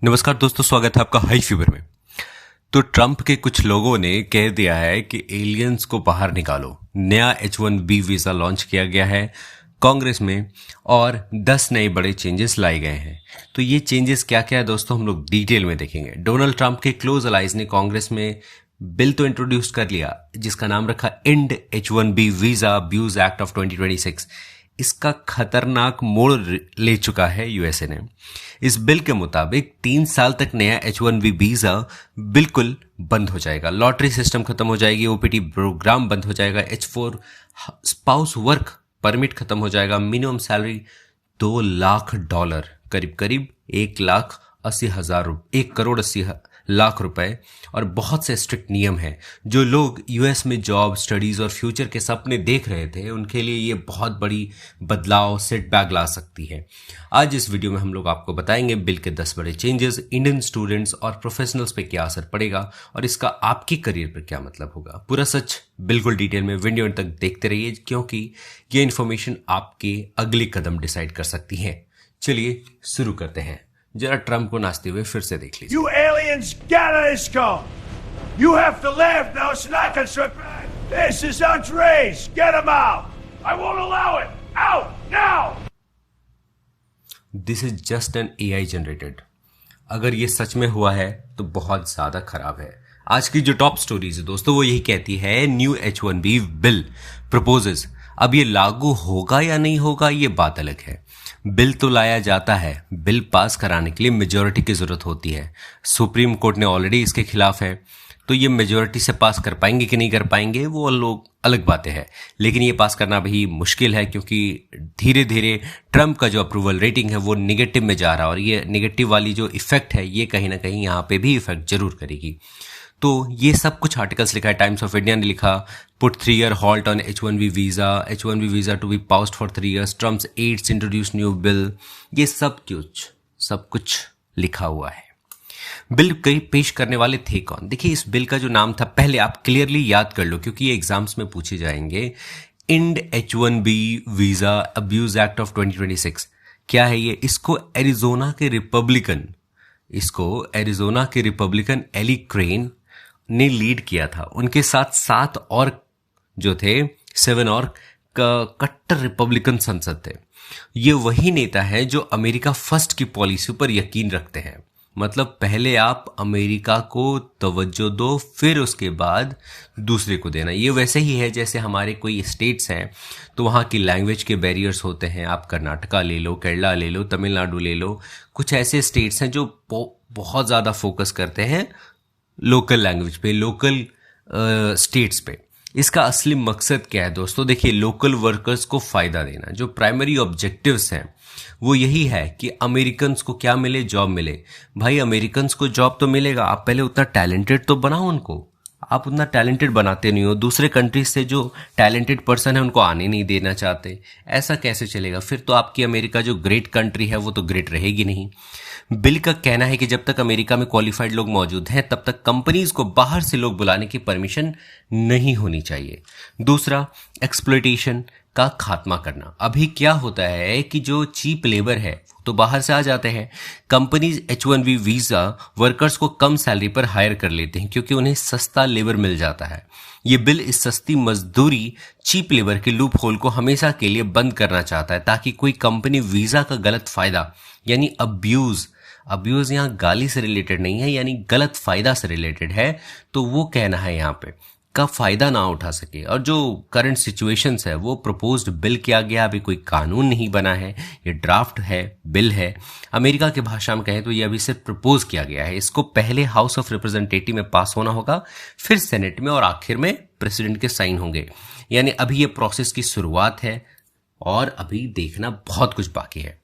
नमस्कार दोस्तों, स्वागत है आपका हाई फीवर में। तो ट्रंप के कुछ लोगों ने कह दिया है कि एलियंस को बाहर निकालो। नया H1B वीजा लॉन्च किया गया है कांग्रेस में और 10 नए बड़े चेंजेस लाए गए हैं। तो ये चेंजेस क्या क्या है दोस्तों, हम लोग डिटेल में देखेंगे। डोनाल्ड ट्रंप के क्लोज अलाइज ने कांग्रेस में बिल तो इंट्रोड्यूस कर लिया जिसका नाम रखा and H1B visa abuse act of 2026। इसका खतरनाक मोड़ ले चुका है यूएसए ने। इस बिल के मुताबिक 3 साल तक नया H1B वीजा बिल्कुल बंद हो जाएगा। लॉटरी सिस्टम खत्म हो जाएगी, ओपीटी प्रोग्राम बंद हो जाएगा, H4 स्पाउस वर्क परमिट खत्म हो जाएगा। मिनिमम सैलरी $2 लाख, करीब करीब 1,80,000, 1,80,00,000 रुपए। और बहुत से स्ट्रिक्ट नियम हैं। जो लोग यूएस में जॉब, स्टडीज और फ्यूचर के सपने देख रहे थे उनके लिए ये बहुत बड़ी बदलाव, सेटबैक ला सकती है। आज इस वीडियो में हम लोग आपको बताएंगे बिल के 10 बड़े चेंजेस, इंडियन स्टूडेंट्स और प्रोफेशनल्स पे क्या असर पड़ेगा और इसका आपकी करियर पर क्या मतलब होगा। पूरा सच बिल्कुल डिटेल में वीडियो तक देखते रहिए क्योंकि ये इन्फॉर्मेशन आपके अगले कदम डिसाइड कर सकती है। चलिए शुरू करते हैं। जरा ट्रम्प को नाचते हुए फिर से देख लीजिए। You aliens, get us go! You have to leave now, it's not constructive. This is outrage! Get him out! I won't allow it! Out now! This is just an AI generated. अगर ये सच में हुआ है तो बहुत ज्यादा खराब है। आज की जो टॉप स्टोरीज है दोस्तों वो यही कहती है न्यू H1B बिल प्रपोजेस। अब ये लागू होगा या नहीं होगा ये बात अलग है। बिल तो लाया जाता है, बिल पास कराने के लिए मेजॉरिटी की जरूरत होती है। सुप्रीम कोर्ट ने ऑलरेडी इसके खिलाफ है, तो ये मेजॉरिटी से पास कर पाएंगे कि नहीं कर पाएंगे वो लोग अलग बातें हैं। लेकिन ये पास करना भी मुश्किल है क्योंकि धीरे धीरे ट्रम्प का जो अप्रूवल रेटिंग है वो निगेटिव में जा रहा है और ये निगेटिव वाली जो इफेक्ट है ये कहीं ना कहीं यहाँ पे भी इफेक्ट जरूर करेगी। तो ये सब कुछ आर्टिकल्स लिखा है। टाइम्स ऑफ इंडिया ने लिखा put 3 year halt on H1B visa to be paused for 3 years, Trump's aides introduce new bill. ये सब कुछ लिखा हुआ है। बिल पेश करने वाले थे कौन? देखिए इस बिल का जो नाम था पहले आप क्लियरली याद कर लो क्योंकि ये एग्जाम्स में पूछे जाएंगे। And H1B visa abuse act of 2026 क्या है ये? इसको एरिजोना के रिपब्लिकन एली क्रेन ने लीड किया था। उनके साथ 7 और जो थे 7 और कट्टर रिपब्लिकन संसद थे। ये वही नेता है जो अमेरिका फर्स्ट की पॉलिसी पर यकीन रखते हैं। मतलब पहले आप अमेरिका को तवज्जो दो फिर उसके बाद दूसरे को देना। ये वैसे ही है जैसे हमारे कोई स्टेट्स हैं तो वहाँ की लैंग्वेज के बैरियर्स होते हैं। आप कर्नाटका ले लो, केरला ले लो, तमिलनाडु ले लो। कुछ ऐसे स्टेट्स हैं जो बहुत ज़्यादा फोकस करते हैं लोकल लैंग्वेज पे, लोकल स्टेट्स पे। इसका असली मकसद क्या है दोस्तों? देखिए लोकल वर्कर्स को फायदा देना। जो प्राइमरी ऑब्जेक्टिव्स हैं वो यही है कि अमेरिकन्स को क्या मिले, जॉब मिले। भाई अमेरिकन्स को जॉब तो मिलेगा, आप पहले उतना टैलेंटेड तो बनाओ उनको। आप उतना टैलेंटेड बनाते नहीं हो। दूसरे कंट्रीज से जो टैलेंटेड पर्सन है उनको आने नहीं देना चाहते। ऐसा कैसे चलेगा? फिर तो आपकी अमेरिका जो ग्रेट कंट्री है वो तो ग्रेट रहेगी नहीं। बिल का कहना है कि जब तक अमेरिका में क्वालिफाइड लोग मौजूद हैं तब तक कंपनीज को बाहर से लोग बुलाने की परमिशन नहीं होनी चाहिए। दूसरा, एक्सप्लॉयटेशन का खात्मा करना। अभी क्या होता है कि जो चीप लेबर है तो बाहर से आ जाते हैं। कंपनीज H1B वीजा वर्कर्स को कम सैलरी पर हायर कर लेते हैं क्योंकि उन्हें सस्ता लेबर मिल जाता है। ये बिल इस सस्ती मजदूरी, चीप लेबर के लूप होल को हमेशा के लिए बंद करना चाहता है ताकि कोई कंपनी वीजा का गलत फायदा यानी अब्यूज यहाँ गाली से रिलेटेड नहीं है, यानी गलत फायदा से रिलेटेड है। तो वो कहना है यहाँ पे का फायदा ना उठा सके। और जो करंट सिचुएशंस है वो प्रपोज्ड बिल किया गया, अभी कोई कानून नहीं बना है, ये ड्राफ्ट है, बिल है। अमेरिका के भाषा में कहें तो ये अभी सिर्फ प्रपोज किया गया है। इसको पहले हाउस ऑफ रिप्रेजेंटेटिव में पास होना होगा, फिर सेनेट में और आखिर में प्रेसिडेंट के साइन होंगे। यानी अभी ये प्रोसेस की शुरुआत है और अभी देखना बहुत कुछ बाकी है।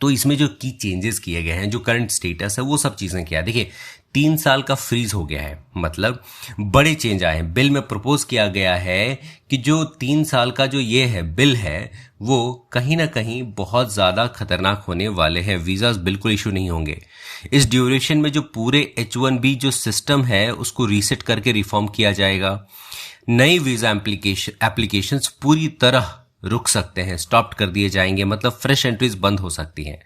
तो इसमें जो की चेंजेस किए गए हैं, जो करंट स्टेटस है वो सब चीजें क्या है? देखिए 3 साल का फ्रीज हो गया है, मतलब बड़े चेंज आए हैं। बिल में प्रपोज किया गया है कि जो 3 साल का जो ये है बिल है वो कहीं ना कहीं बहुत ज्यादा खतरनाक होने वाले हैं। वीजास बिल्कुल इशू नहीं होंगे इस ड्यूरेशन में। जो पूरे H1B जो सिस्टम है उसको रीसेट करके रिफॉर्म किया जाएगा। नई वीजा एप्लीकेशंस पूरी तरह रुक सकते हैं, स्टॉप कर दिए जाएंगे, मतलब फ्रेश एंट्रीज बंद हो सकती हैं।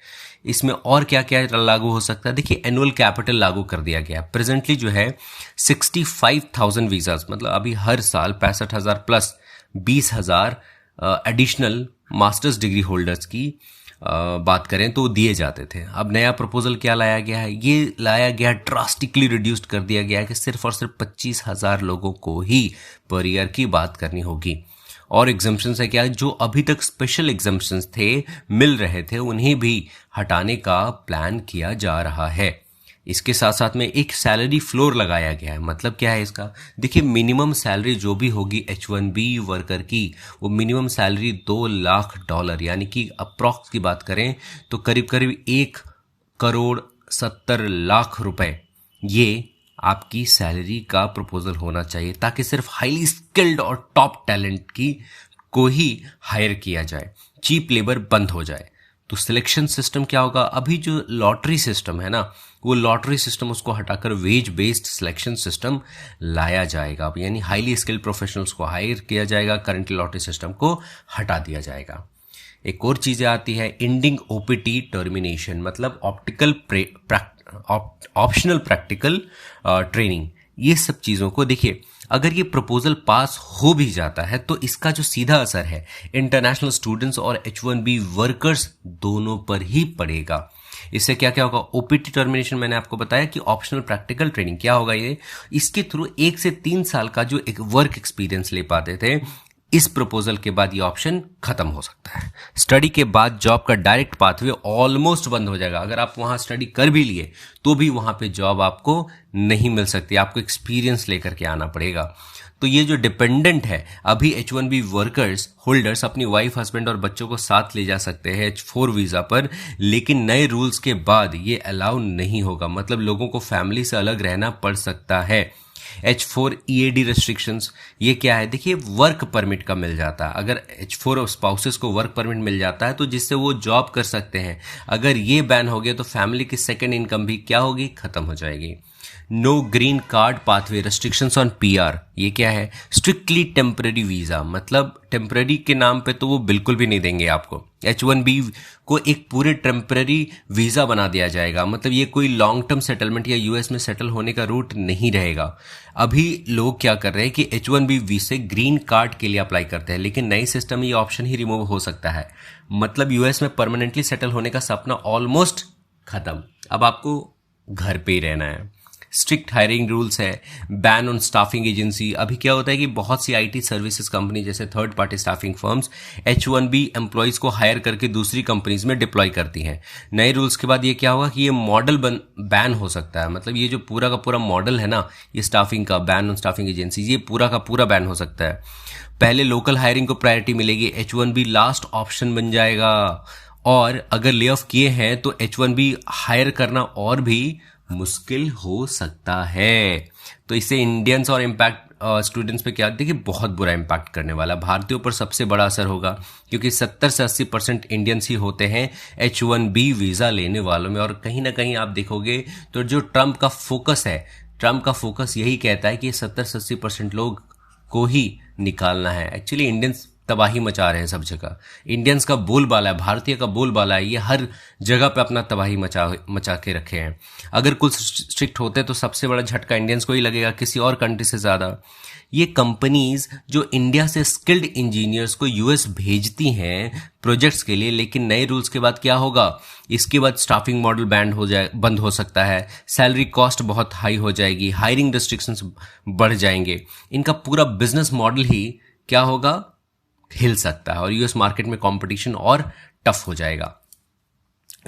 इसमें और क्या क्या लागू हो सकता है? देखिए, एनुअल कैपिटल लागू कर दिया गया। प्रेजेंटली जो है 65,000 वीजाज, मतलब अभी हर साल 65,000 plus 20,000 additional masters degree holders की बात करें तो दिए जाते थे। अब नया प्रपोजल क्या लाया गया है? ये लाया गया, ड्रास्टिकली रिड्यूस्ड कर दिया गया है कि सिर्फ और सिर्फ 25,000 लोगों को ही पर ईयर की बात करनी होगी। और एग्जम्पशंस है क्या? जो अभी तक स्पेशल एग्जम्पशंस थे, मिल रहे थे, उन्हें भी हटाने का प्लान किया जा रहा है। इसके साथ साथ में एक सैलरी फ्लोर लगाया गया है। मतलब क्या है इसका? देखिए, मिनिमम सैलरी जो भी होगी H1B वर्कर की, वो मिनिमम सैलरी $2 लाख, यानी कि अप्रॉक्स की बात करें तो करीब करीब 1,70,00,000 रुपए, ये आपकी सैलरी का प्रपोजल होना चाहिए, ताकि सिर्फ हाईली स्किल्ड और टॉप टैलेंट की को ही हायर किया जाए, चीप लेबर बंद हो जाए। तो सिलेक्शन सिस्टम क्या होगा? अभी जो लॉटरी सिस्टम है ना, वो लॉटरी सिस्टम उसको हटाकर वेज बेस्ड सिलेक्शन सिस्टम लाया जाएगा। अब यानी हाईली स्किल्ड प्रोफेशनल्स को हायर किया जाएगा, करंट लॉटरी सिस्टम को हटा दिया जाएगा। एक और चीजें आती है, एंडिंग OPT टर्मिनेशन, मतलब ऑप्शनल प्रैक्टिकल ट्रेनिंग। ये सब चीज़ों को देखिए, अगर ये प्रपोजल पास हो भी जाता है तो इसका जो सीधा असर है इंटरनेशनल स्टूडेंट्स और H1B वर्कर्स दोनों पर ही पड़ेगा। इससे क्या क्या होगा? OPT टर्मिनेशन मैंने आपको बताया कि ऑप्शनल प्रैक्टिकल ट्रेनिंग क्या होगा ये, इसके थ्रू 1 से 3 साल का जो एक वर्क एक्सपीरियंस ले पाते थे, इस प्रपोजल के बाद ये ऑप्शन खत्म हो सकता है। स्टडी के बाद जॉब का डायरेक्ट पाथवे ऑलमोस्ट बंद हो जाएगा। अगर आप वहां स्टडी कर भी लिए तो भी वहां पे जॉब आपको नहीं मिल सकती, आपको एक्सपीरियंस लेकर के आना पड़ेगा। तो ये जो डिपेंडेंट है, अभी H1B वर्कर्स होल्डर्स अपनी वाइफ, हस्बैंड और बच्चों को साथ ले जा सकते हैं H4 वीजा पर, लेकिन नए रूल्स के बाद ये अलाउ नहीं होगा। मतलब लोगों को फैमिली से अलग रहना पड़ सकता है। H4 EAD रेस्ट्रिक्शंस, ये क्या है? देखिए, वर्क परमिट का मिल जाता है। अगर H4 स्पाउसेस को वर्क परमिट मिल जाता है तो जिससे वो जॉब कर सकते हैं। अगर ये बैन हो गया तो फैमिली की सेकेंड इनकम भी क्या होगी? खत्म हो जाएगी। No green card pathway restrictions on PR, ये क्या है? स्ट्रिक्टली टेम्पररी वीजा, मतलब टेम्पररी के नाम पे तो वो बिल्कुल भी नहीं देंगे आपको। H1B को एक पूरे टेम्पररी वीजा बना दिया जाएगा, मतलब ये कोई लॉन्ग टर्म सेटलमेंट या US में सेटल होने का रूट नहीं रहेगा। अभी लोग क्या कर रहे हैं कि H1B वीजा ग्रीन कार्ड के लिए अप्लाई करते हैं, लेकिन नई सिस्टम में ये ऑप्शन ही रिमूव हो सकता है। मतलब US में परमानेंटली सेटल होने का सपना ऑलमोस्ट खत्म। अब आपको घर पे ही रहना है। स्ट्रिक्ट हायरिंग रूल्स है, बैन ऑन स्टाफिंग एजेंसी। अभी क्या होता है कि बहुत सी IT सर्विसेज कंपनी जैसे third party staffing firms H1B employees को हायर करके दूसरी कंपनीज में डिप्लॉय करती हैं। नए रूल्स के बाद ये क्या होगा कि ये मॉडल बैन हो सकता है। मतलब ये जो पूरा का पूरा मॉडल है ना, ये स्टाफिंग का, बैन ऑन स्टाफिंग एजेंसी, ये पूरा का पूरा बैन हो सकता है। पहले लोकल हायरिंग को प्रायोरिटी मिलेगी, H1B लास्ट ऑप्शन बन जाएगा। और अगर ले ऑफ किए हैं तो H1B हायर करना और भी मुश्किल हो सकता है। तो इससे इंडियंस और इम्पैक्ट स्टूडेंट्स पे क्या, देखिए, बहुत बुरा इम्पैक्ट करने वाला। भारतीयों पर सबसे बड़ा असर होगा, क्योंकि 70 से 80% इंडियंस ही होते हैं H1B वीजा लेने वालों में। और कहीं ना कहीं आप देखोगे तो जो ट्रंप का फोकस यही कहता है कि 70 से 80% लोग को ही निकालना है। एक्चुअली इंडियंस तबाही मचा रहे हैं सब जगह। इंडियंस का बोलबाला है, भारतीय का बोलबाला है, ये हर जगह पे अपना तबाही मचा के रखे हैं। अगर कुछ स्ट्रिक्ट होते तो सबसे बड़ा झटका इंडियंस को ही लगेगा, किसी और कंट्री से ज्यादा। ये कंपनीज जो इंडिया से स्किल्ड इंजीनियर्स को US भेजती हैं प्रोजेक्ट्स के लिए, लेकिन नए रूल्स के बाद क्या होगा? इसके बाद स्टाफिंग मॉडल बंद हो सकता है, सैलरी कॉस्ट बहुत हाई हो जाएगी, हायरिंग रिस्ट्रिक्शंस बढ़ जाएंगे। इनका पूरा बिजनेस मॉडल ही क्या होगा? हिल सकता है, और US मार्केट में कंपटीशन और टफ हो जाएगा।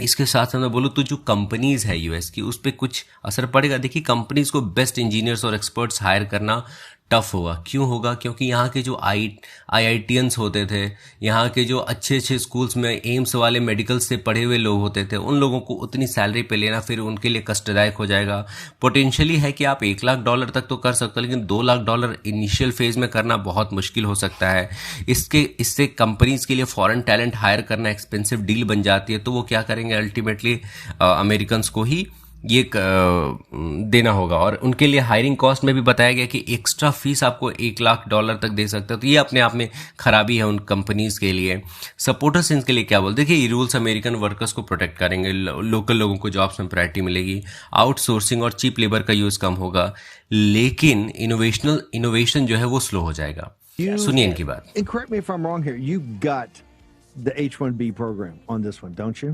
इसके साथ साथ मैं बोलूँ तो जो कंपनीज है US की, उस पर कुछ असर पड़ेगा। देखिए, कंपनीज को बेस्ट इंजीनियर्स और एक्सपर्ट्स हायर करना टफ होगा। क्यों होगा? क्योंकि यहाँ के जो IITians होते थे, यहाँ के जो अच्छे अच्छे स्कूल्स में एम्स वाले मेडिकल से पढ़े हुए लोग होते थे, उन लोगों को उतनी सैलरी पे लेना फिर उनके लिए कष्टदायक हो जाएगा। पोटेंशियली है कि आप $1 लाख तक तो कर सकते हो, लेकिन $2 लाख इनिशियल फेज में करना बहुत मुश्किल हो सकता है। इससे कंपनीज के लिए फॉरेन टैलेंट हायर करना एक्सपेंसिव डील बन जाती है। तो वो क्या करेंगे? अल्टीमेटली अमेरिकन्स को ही ये देना होगा। और उनके लिए हायरिंग कॉस्ट में भी बताया गया कि एक्स्ट्रा फीस आपको $1 लाख तक दे सकते हो। तो ये अपने आप में खराबी है उन कंपनीज के लिए। सपोर्टर्स इनके लिए क्या बोलते हैं कि ये रूल्स अमेरिकन वर्कर्स को प्रोटेक्ट करेंगे, लोकल लोगों को जॉब्स में प्रायोरिटी मिलेगी, आउटसोर्सिंग और चीप लेबर का यूज कम होगा, लेकिन इनोवेशन जो है वो स्लो हो जाएगा। सुनिए इनकी बात। And correct me if I'm wrong here, you got the H-1B program on this one, don't you?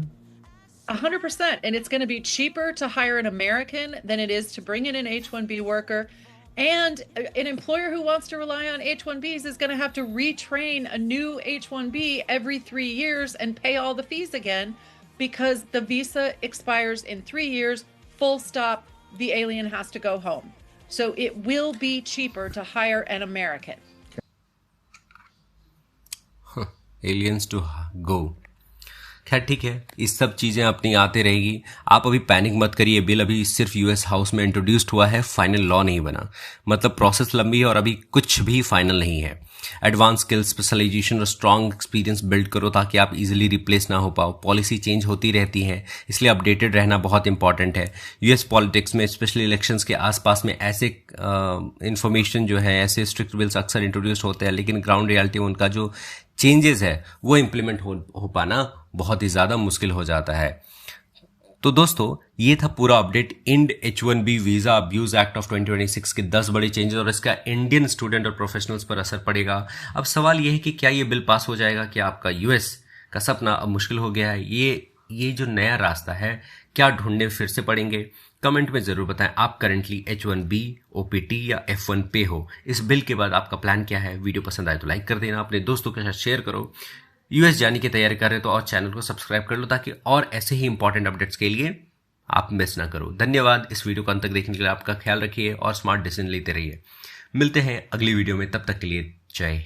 100%. And it's going to be cheaper to hire an American than it is to bring in an H-1B worker. And an employer who wants to rely on H-1Bs is going to have to retrain a new H-1B every 3 years and pay all the fees again because the visa expires in 3 years, full stop, the alien has to go home. So it will be cheaper to hire an American. Aliens to go. खैर ठीक है, इस सब चीज़ें अपनी आते रहेगी। आप अभी पैनिक मत करिए, बिल अभी सिर्फ यूएस हाउस में इंट्रोड्यूस्ड हुआ है, फाइनल लॉ नहीं बना। मतलब प्रोसेस लंबी है और अभी कुछ भी फाइनल नहीं है। एडवांस स्किल, स्पेशलाइजेशन और स्ट्रॉन्ग एक्सपीरियंस बिल्ड करो ताकि आप इजीली रिप्लेस ना हो पाओ। पॉलिसी चेंज होती रहती है, इसलिए अपडेटेड रहना बहुत इंपॉर्टेंट है। यूएस पॉलिटिक्स में स्पेशली इलेक्शंस के आसपास में ऐसे इंफॉर्मेशन जो है, ऐसे स्ट्रिक्ट बिल्स अक्सर इंट्रोड्यूस होते हैं, लेकिन ग्राउंड रियलिटी में उनका जो चेंजेस है वो इम्प्लीमेंट हो पाना बहुत ही ज़्यादा मुश्किल हो जाता है। तो दोस्तों, ये था पूरा update and H-1B visa abuse act of 2026 के 10 बड़े चेंजेस और इसका इंडियन स्टूडेंट और प्रोफेशनल्स पर असर पड़ेगा। अब सवाल ये है कि क्या ये बिल पास हो जाएगा? क्या आपका यूएस का सपना अब मुश्किल हो गया है? ये जो नया रास्ता है, क्या ढूंढने फिर से पड़ेंगे? कमेंट में ज़रूर बताएं आप करंटली H-1B, OPT या F-1 पे हो। इस बिल के बाद आपका प्लान क्या है? वीडियो पसंद आए तो लाइक कर देना, अपने दोस्तों के साथ शेयर करो। यूएस जाने की तैयारी कर रहे हो तो और चैनल को सब्सक्राइब कर लो ताकि और ऐसे ही इंपॉर्टेंट अपडेट्स के लिए आप मिस ना करो। धन्यवाद इस वीडियो को अंत तक देखने के लिए। आपका ख्याल रखिए और स्मार्ट डिसीजन लेते रहिए। मिलते हैं अगली वीडियो में, तब तक के लिए जय हिंद।